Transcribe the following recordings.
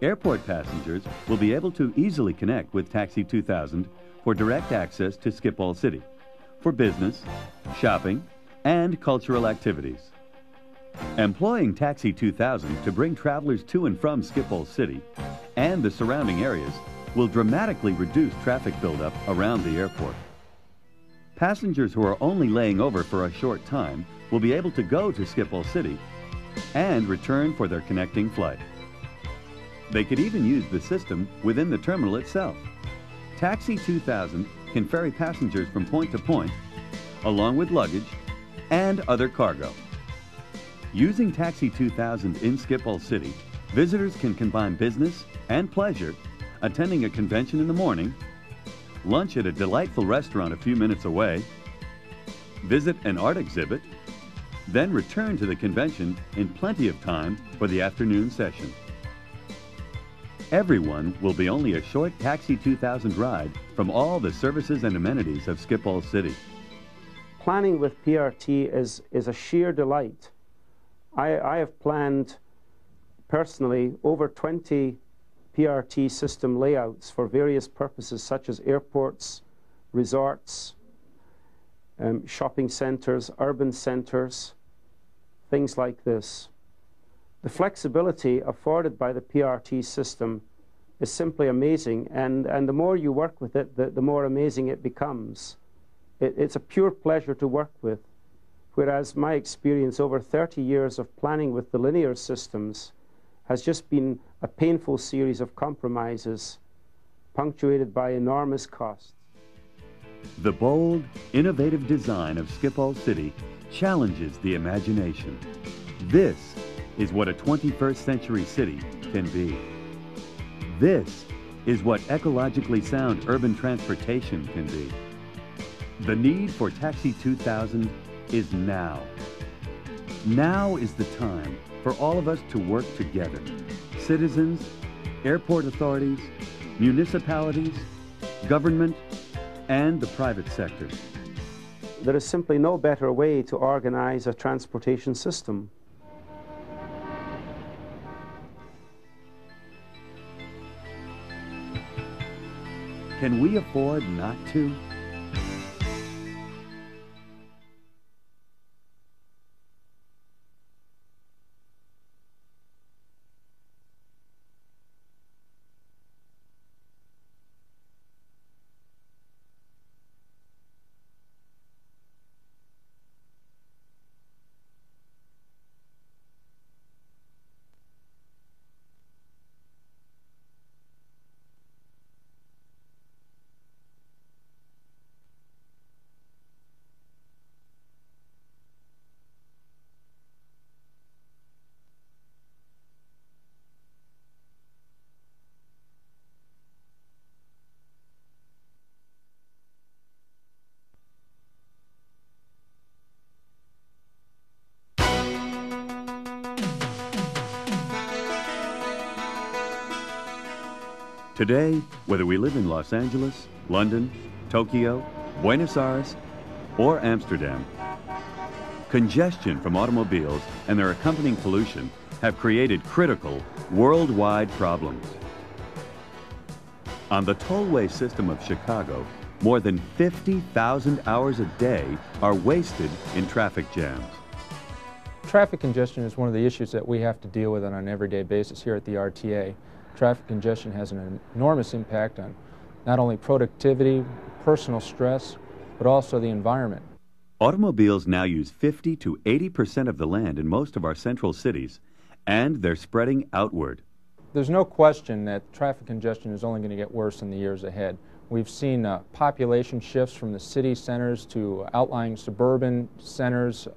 Airport passengers will be able to easily connect with Taxi 2000 for direct access to Schiphol City, for business, shopping, and cultural activities. Employing Taxi 2000 to bring travelers to and from Schiphol City and the surrounding areas will dramatically reduce traffic buildup around the airport. Passengers who are only laying over for a short time will be able to go to Schiphol City and return for their connecting flight. They could even use the system within the terminal itself. Taxi 2000 can ferry passengers from point to point, along with luggage and other cargo. Using Taxi 2000 in Schiphol City, visitors can combine business and pleasure, attending a convention in the morning, lunch at a delightful restaurant a few minutes away, visit an art exhibit, then return to the convention in plenty of time for the afternoon session. Everyone will be only a short Taxi 2000 ride from all the services and amenities of Schiphol City. Planning with PRT is a sheer delight. I have planned personally over 20 PRT system layouts for various purposes such as airports, resorts, shopping centers, urban centers, things like this. The flexibility afforded by the PRT system is simply amazing, and the more you work with it, the more amazing it becomes. It's a pure pleasure to work with, whereas my experience over 30 years of planning with the linear systems has just been a painful series of compromises, punctuated by enormous costs. The bold, innovative design of Schiphol City challenges the imagination. This is what a 21st century city can be. This is what ecologically sound urban transportation can be. The need for Taxi 2000 is now. Now is the time for all of us to work together. Citizens, airport authorities, municipalities, government, and the private sector. There is simply no better way to organize a transportation system. Can we afford not to? Today, whether we live in Los Angeles, London, Tokyo, Buenos Aires, or Amsterdam, congestion from automobiles and their accompanying pollution have created critical, worldwide problems. On the tollway system of Chicago, more than 50,000 hours a day are wasted in traffic jams. Traffic congestion is one of the issues that we have to deal with on an everyday basis here at the RTA. Traffic congestion has an enormous impact on not only productivity, personal stress, but also the environment. Automobiles now use 50 to 80% of the land in most of our central cities, and they're spreading outward. There's no question that traffic congestion is only going to get worse in the years ahead. We've seen population shifts from the city centers to outlying suburban centers,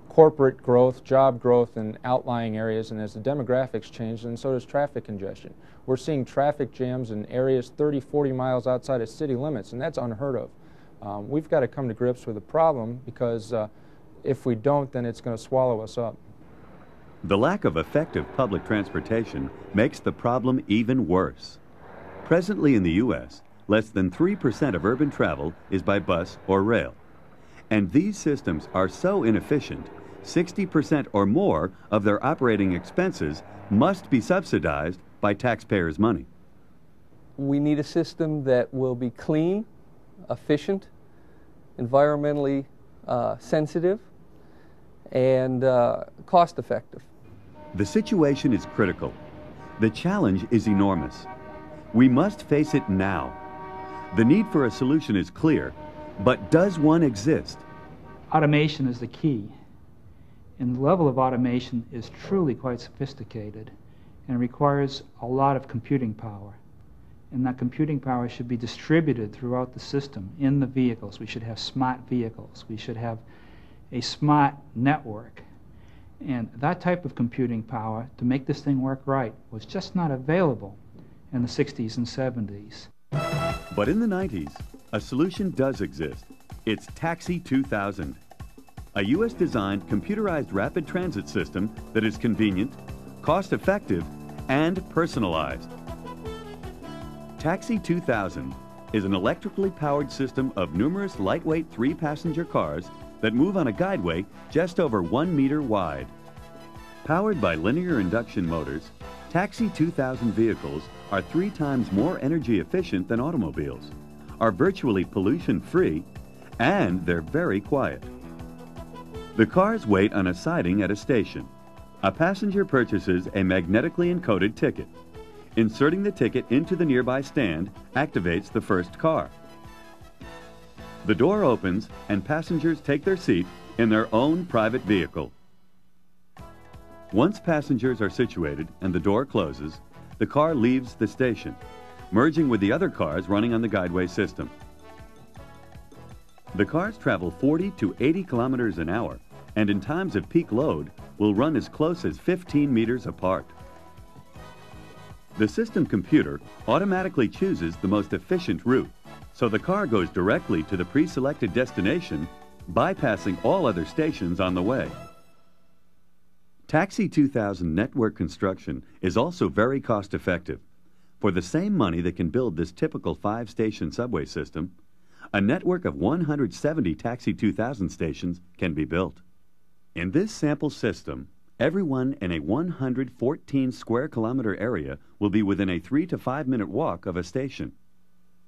corporate growth, job growth in outlying areas, and as the demographics change, then so does traffic congestion. We're seeing traffic jams in areas 30, 40 miles outside of city limits, and that's unheard of. We've got to come to grips with the problem, because if we don't, then it's going to swallow us up. The lack of effective public transportation makes the problem even worse. Presently in the U.S., less than 3% of urban travel is by bus or rail. And these systems are so inefficient, 60% or more of their operating expenses must be subsidized by taxpayers' money. We need a system that will be clean, efficient, environmentally sensitive, and cost-effective. The situation is critical. The challenge is enormous. We must face it now. The need for a solution is clear, but does one exist? Automation is the key, and the level of automation is truly quite sophisticated and requires a lot of computing power. And that computing power should be distributed throughout the system in the vehicles. We should have smart vehicles. We should have a smart network. And that type of computing power to make this thing work right was just not available in the 60s and 70s. But in the 90s, a solution does exist. It's Taxi 2000, a U.S.-designed computerized rapid transit system that is convenient, cost-effective, and personalized. Taxi 2000 is an electrically powered system of numerous lightweight 3-passenger cars that move on a guideway just over 1 meter wide. Powered by linear induction motors, Taxi 2000 vehicles are 3 times more energy efficient than automobiles, are virtually pollution-free, and they're very quiet. The cars wait on a siding at a station. A passenger purchases a magnetically encoded ticket. Inserting the ticket into the nearby stand activates the first car. The door opens and passengers take their seat in their own private vehicle. Once passengers are situated and the door closes, the car leaves the station, merging with the other cars running on the guideway system. The cars travel 40 to 80 kilometers an hour, and in times of peak load will run as close as 15 meters apart. The system computer automatically chooses the most efficient route, so the car goes directly to the pre-selected destination, bypassing all other stations on the way. Taxi 2000 network construction is also very cost-effective. For the same money that can build this typical 5-station subway system, a network of 170 Taxi 2000 stations can be built. In this sample system, everyone in a 114 square kilometer area will be within a 3 to 5 minute walk of a station.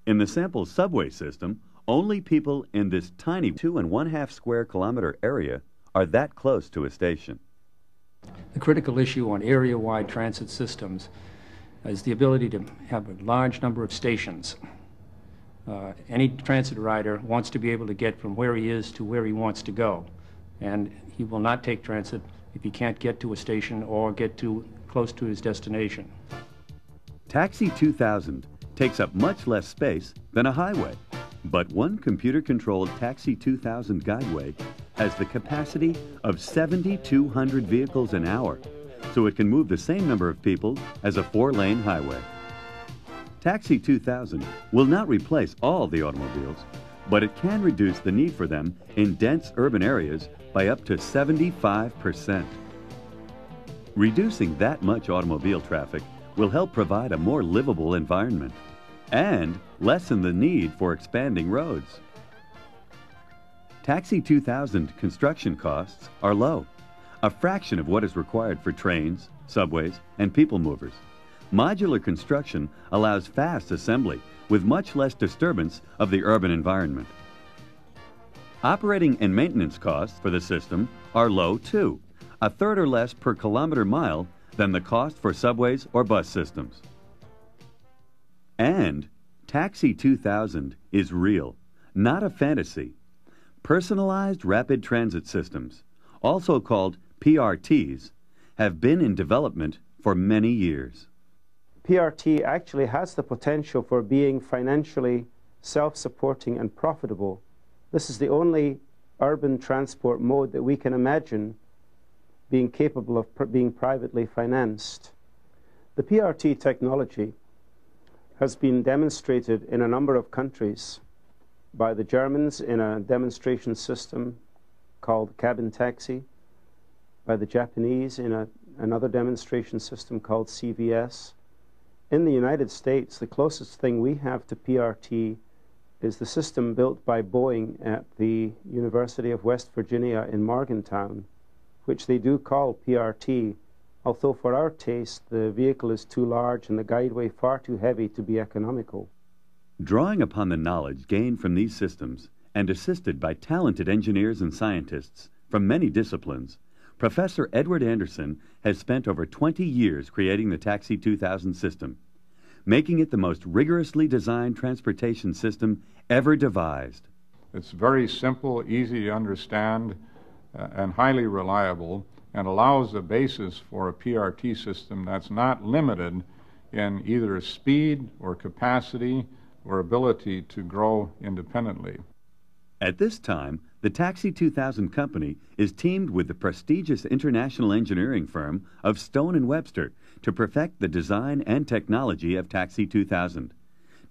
In the sample subway system, only people in this tiny 2½ square kilometer area are that close to a station. The critical issue on area-wide transit systems is the ability to have a large number of stations. Any transit rider wants to be able to get from where he is to where he wants to go, and he will not take transit if he can't get to a station or get close to his destination. Taxi 2000 takes up much less space than a highway, but one computer-controlled Taxi 2000 guideway has the capacity of 7,200 vehicles an hour, so it can move the same number of people as a 4-lane highway. Taxi 2000 will not replace all the automobiles, but it can reduce the need for them in dense urban areas by up to 75%. Reducing that much automobile traffic will help provide a more livable environment and lessen the need for expanding roads. Taxi 2000 construction costs are low, a fraction of what is required for trains, subways, and people movers. Modular construction allows fast assembly with much less disturbance of the urban environment. Operating and maintenance costs for the system are low too, a third or less per kilometer mile than the cost for subways or bus systems. And Taxi 2000 is real, not a fantasy. Personalized rapid transit systems, also called PRTs, have been in development for many years. PRT actually has the potential for being financially self-supporting and profitable. This is the only urban transport mode that we can imagine being capable of being privately financed. The PRT technology has been demonstrated in a number of countries by the Germans in a demonstration system called cabin taxi, by the Japanese in another demonstration system called CVS. In the United States, the closest thing we have to PRT is the system built by Boeing at the University of West Virginia in Morgantown, which they do call PRT, although for our taste the vehicle is too large and the guideway far too heavy to be economical. Drawing upon the knowledge gained from these systems and assisted by talented engineers and scientists from many disciplines, Professor Edward Anderson has spent over 20 years creating the Taxi 2000 system, making it the most rigorously designed transportation system ever devised. It's very simple, easy to understand, and highly reliable, and allows a basis for a PRT system that's not limited in either speed or capacity or ability to grow independently. At this time, the Taxi 2000 company is teamed with the prestigious international engineering firm of Stone & Webster to perfect the design and technology of Taxi 2000.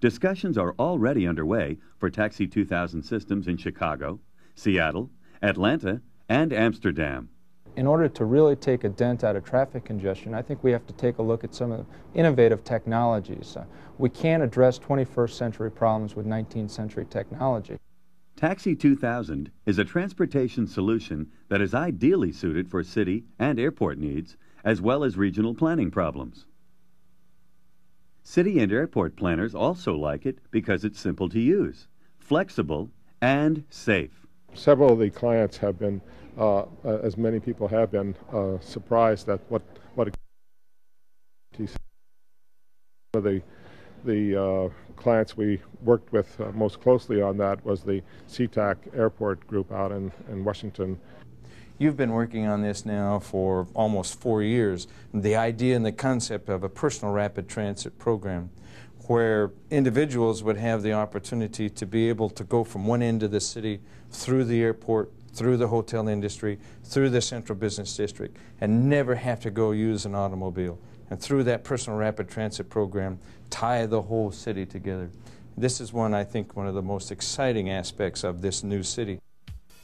Discussions are already underway for Taxi 2000 systems in Chicago, Seattle, Atlanta, and Amsterdam. In order to really take a dent out of traffic congestion, I think we have to take a look at some of the innovative technologies. We can't address 21st century problems with 19th century technology. Taxi 2000 is a transportation solution that is ideally suited for city and airport needs, as well as regional planning problems. City and airport planners also like it because it's simple to use, flexible, and safe. Several of the clients have been, as many people have been, surprised at what the clients we worked with most closely on that was the SeaTac Airport group out in Washington. You've been working on this now for almost 4 years. The idea and the concept of a personal rapid transit program where individuals would have the opportunity to be able to go from one end of the city through the airport, through the hotel industry, through the central business district, and never have to go use an automobile. And through that personal rapid transit program, tie the whole city together. This is I think, one of the most exciting aspects of this new city.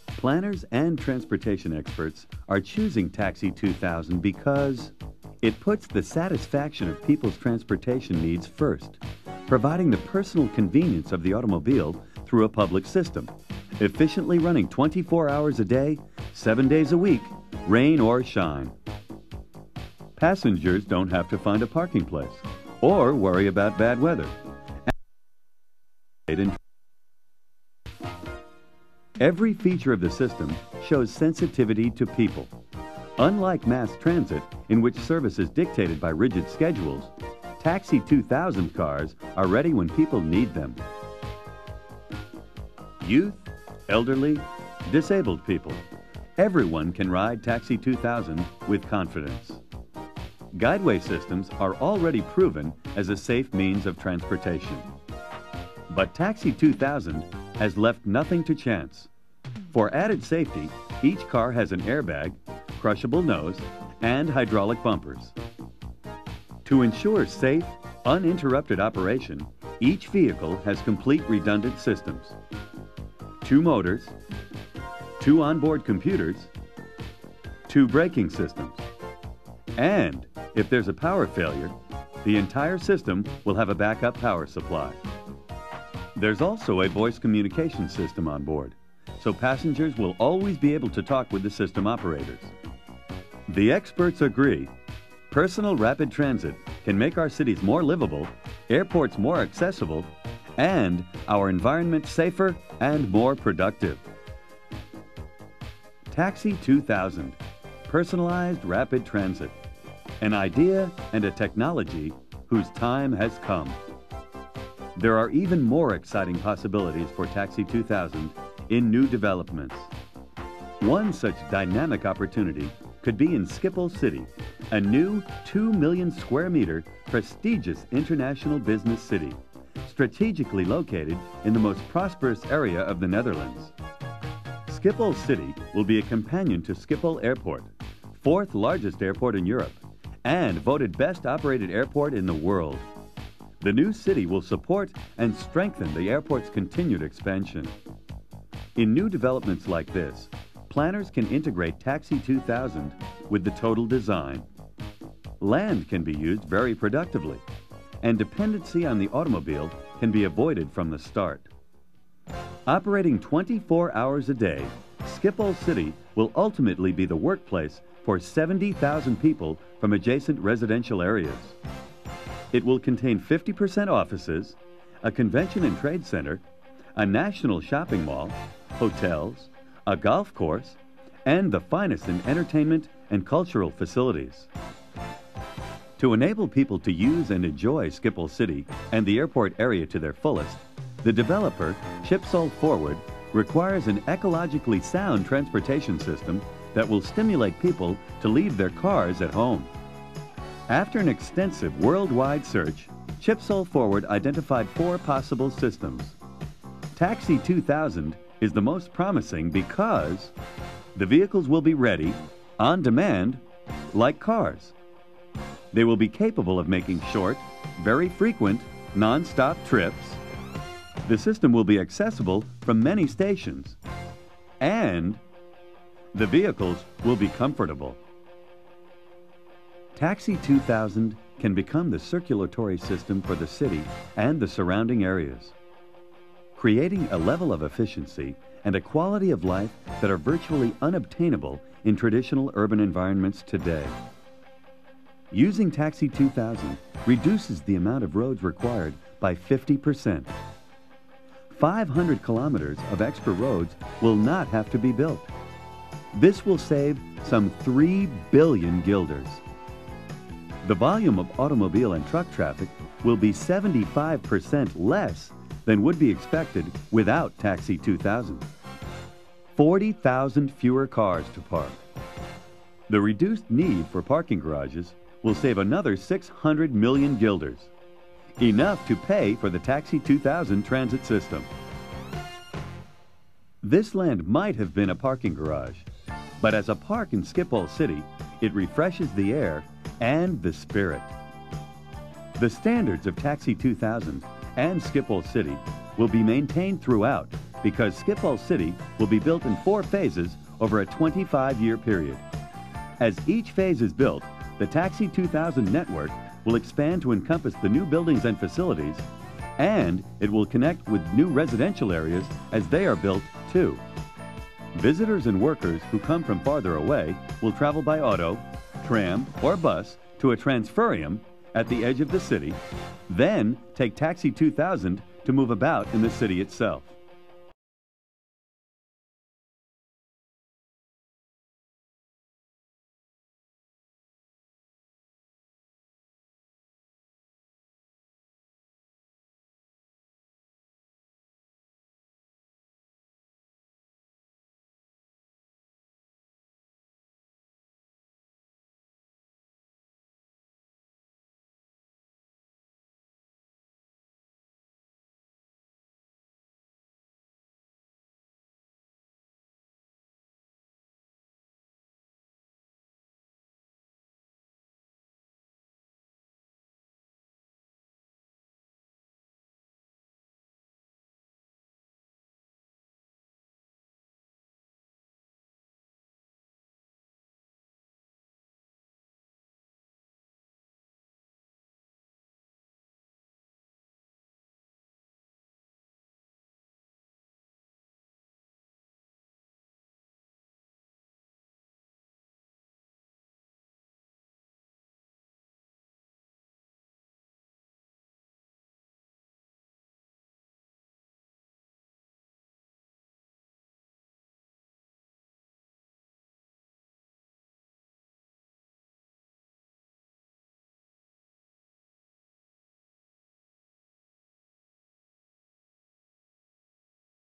Planners and transportation experts are choosing Taxi 2000 because it puts the satisfaction of people's transportation needs first, providing the personal convenience of the automobile through a public system, efficiently running 24 hours a day, 7 days a week, rain or shine. Passengers don't have to find a parking place or worry about bad weather. Every feature of the system shows sensitivity to people. Unlike mass transit, in which service is dictated by rigid schedules, Taxi 2000 cars are ready when people need them. Youth, elderly, disabled people. Everyone can ride Taxi 2000 with confidence. Guideway systems are already proven as a safe means of transportation. But Taxi 2000 has left nothing to chance. For added safety, each car has an airbag, crushable nose, and hydraulic bumpers. To ensure safe, uninterrupted operation, each vehicle has complete redundant systems. 2 motors, 2 onboard computers, 2 braking systems. And if there's a power failure, the entire system will have a backup power supply. There's also a voice communication system on board, so passengers will always be able to talk with the system operators. The experts agree, personal rapid transit can make our cities more livable, airports more accessible, and our environment safer and more productive. Taxi 2000, personalized rapid transit, an idea and a technology whose time has come. There are even more exciting possibilities for Taxi 2000 in new developments. One such dynamic opportunity could be in Schiphol City, a new 2 million square meter prestigious international business city, strategically located in the most prosperous area of the Netherlands. Schiphol City will be a companion to Schiphol Airport, 4th largest airport in Europe, and voted best operated airport in the world. The new city will support and strengthen the airport's continued expansion. In new developments like this, planners can integrate Taxi 2000 with the total design. Land can be used very productively, and dependency on the automobile can be avoided from the start. Operating 24 hours a day, Schiphol City will ultimately be the workplace for 70,000 people from adjacent residential areas. It will contain 50% offices, a convention and trade center, a national shopping mall, hotels, a golf course, and the finest in entertainment and cultural facilities. To enable people to use and enjoy Schiphol City and the airport area to their fullest, the developer, Chipshol Forward, requires an ecologically sound transportation system that will stimulate people to leave their cars at home. After an extensive worldwide search, Chipshol Forward identified 4 possible systems. Taxi 2000 is the most promising because the vehicles will be ready, on demand, like cars. They will be capable of making short, very frequent, non-stop trips. The system will be accessible from many stations. And the vehicles will be comfortable. Taxi 2000 can become the circulatory system for the city and the surrounding areas, creating a level of efficiency and a quality of life that are virtually unobtainable in traditional urban environments today. Using Taxi 2000 reduces the amount of roads required by 50%. 500 kilometers of extra roads will not have to be built. This will save some 3 billion guilders. The volume of automobile and truck traffic will be 75% less than would be expected without Taxi 2000. 40,000 fewer cars to park. The reduced need for parking garages will save another 600 million guilders, enough to pay for the Taxi 2000 transit system. This land might have been a parking garage, but as a park in Schiphol City, it refreshes the air and the spirit. The standards of Taxi 2000 and Schiphol City will be maintained throughout because Schiphol City will be built in 4 phases over a 25-year period. As each phase is built, the Taxi 2000 network will expand to encompass the new buildings and facilities, and it will connect with new residential areas as they are built too. Visitors and workers who come from farther away will travel by auto, tram, or bus to a transferium at the edge of the city, then take Taxi 2000 to move about in the city itself.